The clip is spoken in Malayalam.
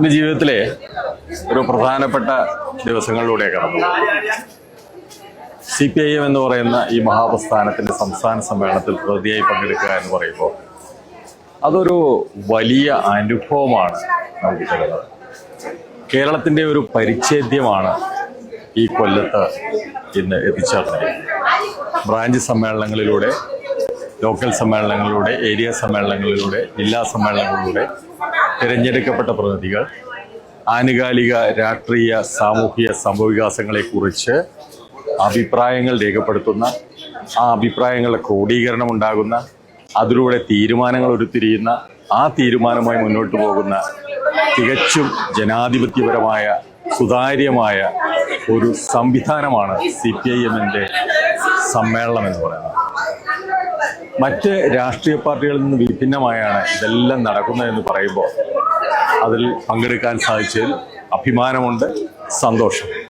എൻ്റെ ജീവിതത്തിലെ ഒരു പ്രധാനപ്പെട്ട ദിവസങ്ങളിലൂടെ കടന്നു. CPIM എന്ന് പറയുന്ന ഈ മഹാപ്രസ്ഥാനത്തിൻ്റെ സംസ്ഥാന സമ്മേളനത്തിൽ പ്രതിയായി പങ്കെടുക്കുക എന്ന് പറയുമ്പോൾ അതൊരു വലിയ അനുഭവമാണ് നമുക്ക് തരുന്നത്. കേരളത്തിൻ്റെ ഒരു പരിച്ഛേദ്യമാണ് ഈ കൊല്ലത്ത് ഇന്ന് എത്തിച്ചേർന്നിരിക്കുന്നത്. ബ്രാഞ്ച് സമ്മേളനങ്ങളിലൂടെ, ലോക്കൽ സമ്മേളനങ്ങളിലൂടെ, ഏരിയ സമ്മേളനങ്ങളിലൂടെ, ജില്ലാ സമ്മേളനങ്ങളിലൂടെ തിരഞ്ഞെടുക്കപ്പെട്ട പ്രതിനിധികൾ ആനുകാലിക രാഷ്ട്രീയ സാമൂഹിക സംഭവവികാസങ്ങളെക്കുറിച്ച് അഭിപ്രായങ്ങൾ രേഖപ്പെടുത്തുന്ന, ആ അഭിപ്രായങ്ങളുടെ ക്രോഡീകരണം ഉണ്ടാകുന്ന, അതിലൂടെ തീരുമാനങ്ങൾ ഉരുത്തിരിയുന്ന, ആ തീരുമാനമായി മുന്നോട്ട് പോകുന്ന തികച്ചും ജനാധിപത്യപരമായ സുതാര്യമായ ഒരു സംവിധാനമാണ് CPIM-ന്റെ സമ്മേളനം എന്ന് പറയുന്നത്. മറ്റ് രാഷ്ട്രീയ പാർട്ടികളിൽ നിന്ന് വിഭിന്നമായാണ് ഇതെല്ലാം നടക്കുന്നതെന്ന് പറയുമ്പോൾ അതിൽ പങ്കെടുക്കാൻ സാധിച്ചതിൽ അഭിമാനമുണ്ട്, സന്തോഷം.